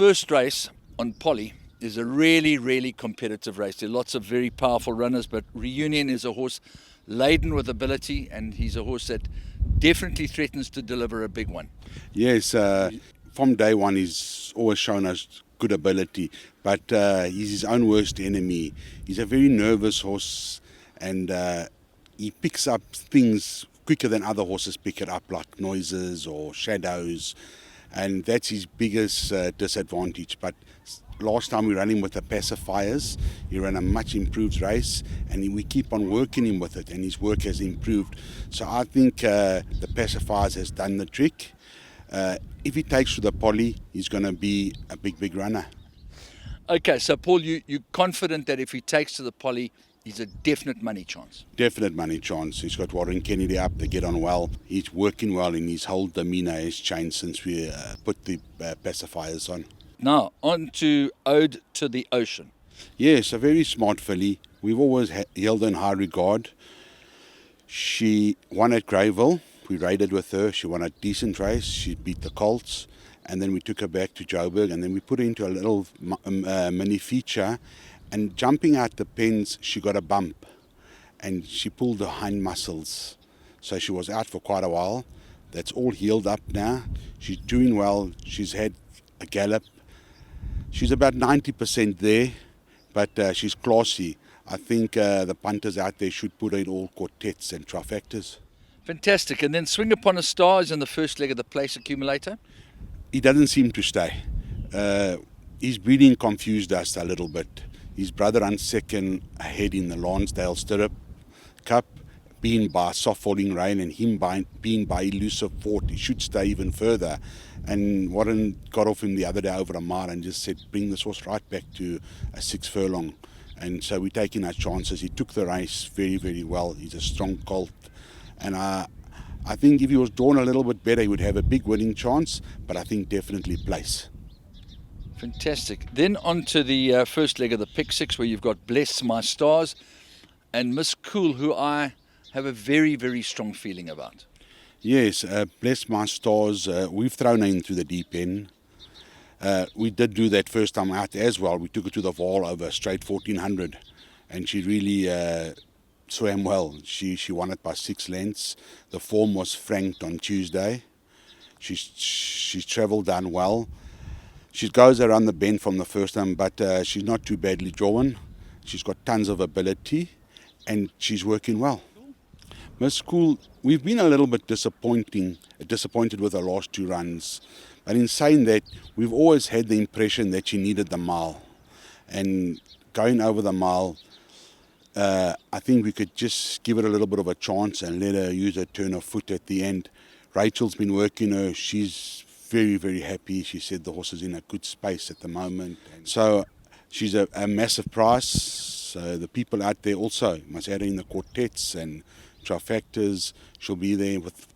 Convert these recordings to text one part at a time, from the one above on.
first race on Polly is a really, really competitive race. There are lots of very powerful runners, but Reunion is a horse laden with ability, and he's a horse that definitely threatens to deliver a big one. Yes, from day one he's always shown us good ability, but he's his own worst enemy. He's a very nervous horse, and he picks up things quicker than other horses pick it up, like noises or shadows, and that's his biggest disadvantage. But last time we ran him with the pacifiers, he ran a much improved race, and we keep on working him with it, and his work has improved. So I think the pacifiers has done the trick. If he takes to the Polly, he's going to be a big runner. Okay, so Paul, you're confident that if he takes to the Polly, he's a definite money chance? Definite money chance. He's got Warren Kennedy up, they get on well. He's working well, and his whole demeanour has changed since we put the pacifiers on. Now, on to Ode to the Ocean. Yes, a very smart filly. We've always held her in high regard. She won at Greyville. We raided with her. She won a decent race. She beat the Colts. And then we took her back to Joburg, and then we put her into a little mini feature. And jumping out the pens, she got a bump, and she pulled her hind muscles. So she was out for quite a while. That's all healed up now. She's doing well. She's had a gallop. She's about 90% there, but she's classy. I think the punters out there should put her in all quartets and trifectas. Fantastic. And then Swing Upon a Star is in the first leg of the place accumulator. He doesn't seem to stay. His breeding confused us a little bit. His brother runs second ahead in the Lonsdale Stirrup Cup, being by soft falling rain, and him being by elusive fort. He should stay even further. And Warren got off him the other day over a mile and just said, bring this horse right back to a 6 furlong. And so we're taking our chances. He took the race very, very well. He's a strong colt. And I think if he was drawn a little bit better, he would have a big winning chance, but I think definitely place. Fantastic. Then on to the first leg of the pick six, where you've got Bless My Stars and Miss Cool, who I have a very, very strong feeling about. Yes, Bless My Stars, we've thrown her into the deep end. We did do that first time out as well. We took her to the Vaal over straight 1400, and she really swam well. She won it by 6 lengths. The form was franked on Tuesday. She's travelled down well. She goes around the bend from the first time, but she's not too badly drawn. She's got tons of ability, and she's working well. Miss Cool, we've been a little bit disappointed with her last 2 runs. But in saying that, we've always had the impression that she needed the mile. And going over the mile, I think we could just give it a little bit of a chance and let her use her turn of foot at the end. Rachel's been working her. She's very, very happy. She said the horse is in a good space at the moment. And so she's a massive price. So the people out there also must add her in the quartets and trifectas. She'll be there with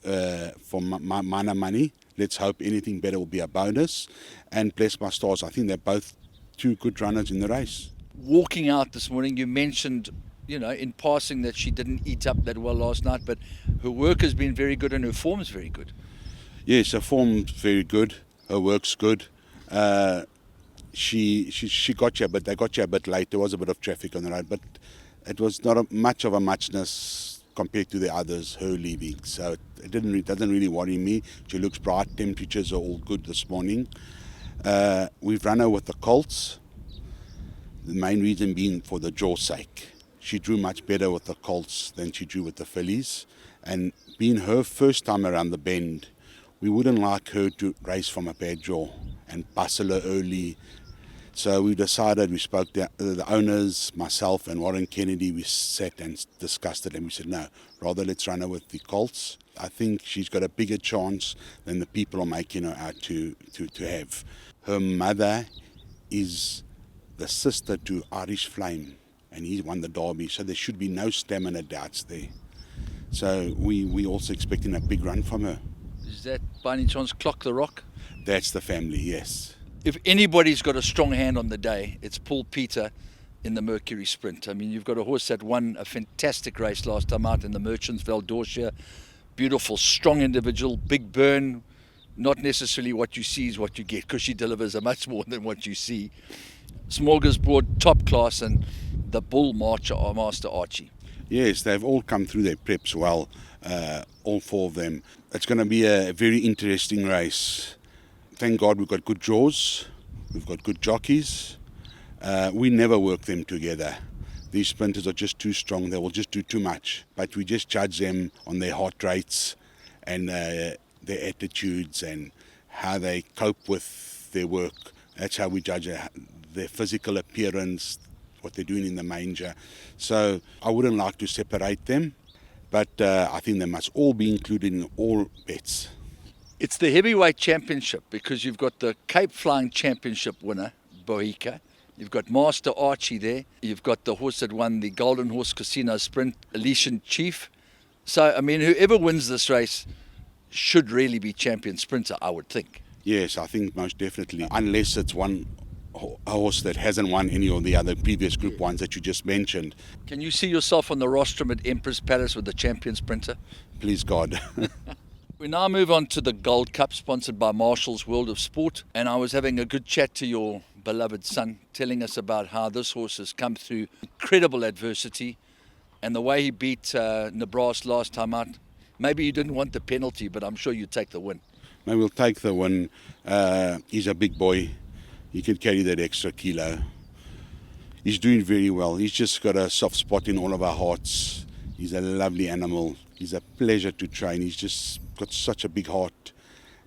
for minor money. Let's hope anything better will be a bonus. And Bless My Stars, I think they're both 2 good runners in the race. Walking out this morning, you mentioned, in passing that she didn't eat up that well last night, but her work has been very good and her form's very good. Yes, her form's very good. Her work's good. She got you, but they got you a bit late. There was a bit of traffic on the road, but it was not much of a muchness compared to the others, her leaving. So it doesn't really worry me. She looks bright. Temperatures are all good this morning. We've run her with the Colts. The main reason being for the draw's sake. She drew much better with the Colts than she drew with the fillies. And being her first time around the bend, we wouldn't like her to race from a bad draw and bustle her early. So we decided, we spoke to the owners, myself and Warren Kennedy, we sat and discussed it, and we said, no, rather let's run her with the Colts. I think she's got a bigger chance than the people are making her out to have. Her mother is the sister to Irish Flame, and he won the Derby, so there should be no stamina doubts there. So we also expecting a big run from her. Is that by any chance Clock the Rock? That's the family, yes. If anybody's got a strong hand on the day, it's Paul Peter in the Mercury Sprint. I mean, you've got a horse that won a fantastic race last time out in the Merchants Valdorcia. Beautiful, strong individual, big burn, not necessarily what you see is what you get, because she delivers a much more than what you see. Smorgasbord, top class, and the bull marcher, Master Archie. Yes, they've all come through their preps well, all four of them. It's going to be a very interesting race. Thank God we've got good draws, we've got good jockeys. We never work them together. These sprinters are just too strong, they will just do too much. But we just judge them on their heart rates and their attitudes and how they cope with their work. That's how we judge their physical appearance, what they're doing in the manger. So I wouldn't like to separate them, but I think they must all be included in all bets. It's the heavyweight championship, because you've got the Cape Flying Championship winner, Bohica. You've got Master Archie there. You've got the horse that won the Golden Horse Casino Sprint, Elysian Chief. So, I mean, whoever wins this race should really be champion sprinter, I would think. Yes, I think most definitely, unless it's one horse that hasn't won any of the other previous Group 1s that you just mentioned. Can you see yourself on the rostrum at Empress Palace with the champion sprinter? Please God. We now move on to the Gold Cup, sponsored by Marshall's World of Sport. And I was having a good chat to your beloved son, telling us about how this horse has come through incredible adversity and the way he beat Nebras last time out. Maybe you didn't want the penalty, but I'm sure you'd take the win. Maybe we'll take the win. He's a big boy. He can carry that extra kilo. He's doing very well. He's just got a soft spot in all of our hearts. He's a lovely animal. He's a pleasure to train. He's just got such a big heart,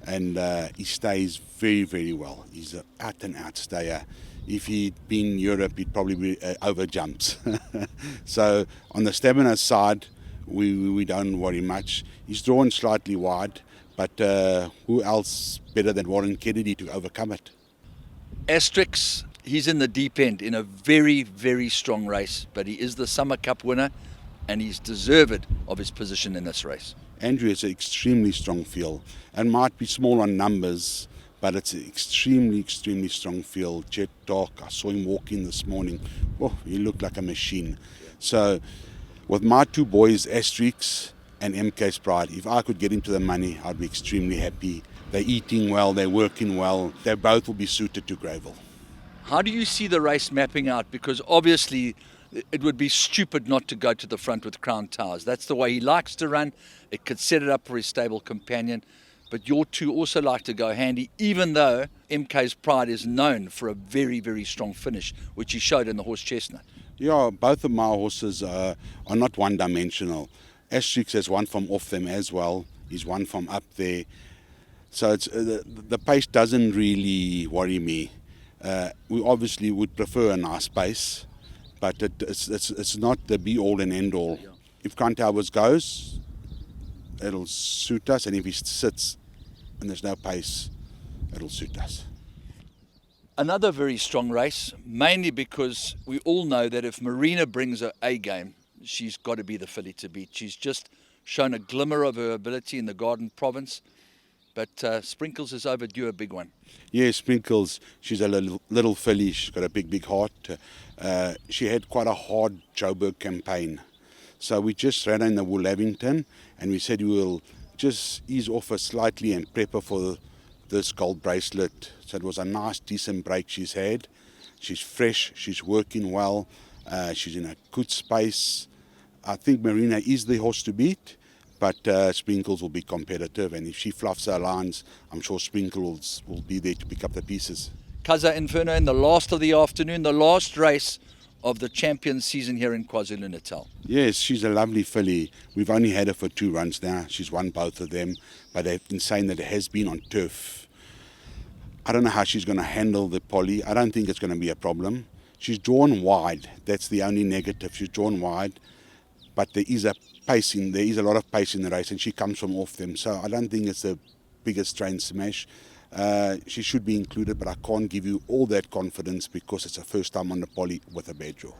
and he stays very, very well. He's an out-and-out stayer. If he'd been in Europe, he'd probably be over jumps. So on the stamina side, we don't worry much. He's drawn slightly wide, but who else better than Warren Kennedy to overcome it? Asterix, he's in the deep end in a very, very strong race, but he is the Summer Cup winner, and he's deserved of his position in this race. Andrew is an extremely strong field, and might be small on numbers, but it's an extremely, extremely strong field. Jet Dark, I saw him walking this morning. Oh, he looked like a machine. So with my two boys, Asterix and MK's Pride, if I could get into the money, I'd be extremely happy. They're eating well, they're working well. They both will be suited to Gravel. How do you see the race mapping out? Because obviously it would be stupid not to go to the front with Crown Towers. That's the way he likes to run. It could set it up for his stable companion. But your two also like to go handy, even though MK's Pride is known for a very, very strong finish, which he showed in the Horse Chestnut. Yeah, both of my horses are not one-dimensional. Asterix has one from off them as well. He's one from up there. So it's the pace doesn't really worry me. We obviously would prefer a nice pace, but it's not the be-all and end-all. If Crown Towers goes, it'll suit us, and if he sits and there's no pace, it'll suit us. Another very strong race, mainly because we all know that if Marina brings her A game, she's got to be the filly to beat. She's just shown a glimmer of her ability in the Garden Province, but Sprinkles is overdue a big one. Yeah, Sprinkles, she's a little filly. She's got a big heart. She had quite a hard Joburg campaign. So we just ran her in the Woollavington, and we said we will just ease off her slightly and prep her for this gold bracelet. So it was a nice, decent break she's had. She's fresh, she's working well, she's in a good space. I think Marina is the horse to beat, but Sprinkles will be competitive, and if she fluffs her lines, I'm sure Sprinkles will be there to pick up the pieces. Kaza Inferno in the last of the afternoon, the last race of the champion season here in KwaZulu-Natal. Yes, she's a lovely filly. We've only had her for 2 runs now. She's won both of them, but they've been saying that it has been on turf. I don't know how she's going to handle the Polly. I don't think it's going to be a problem. She's drawn wide. That's the only negative. She's drawn wide, but there is a lot of pace in the race, and she comes from off them. So I don't think it's the biggest train smash. She should be included, but I can't give you all that confidence because it's her first time on the Polly with a bad draw.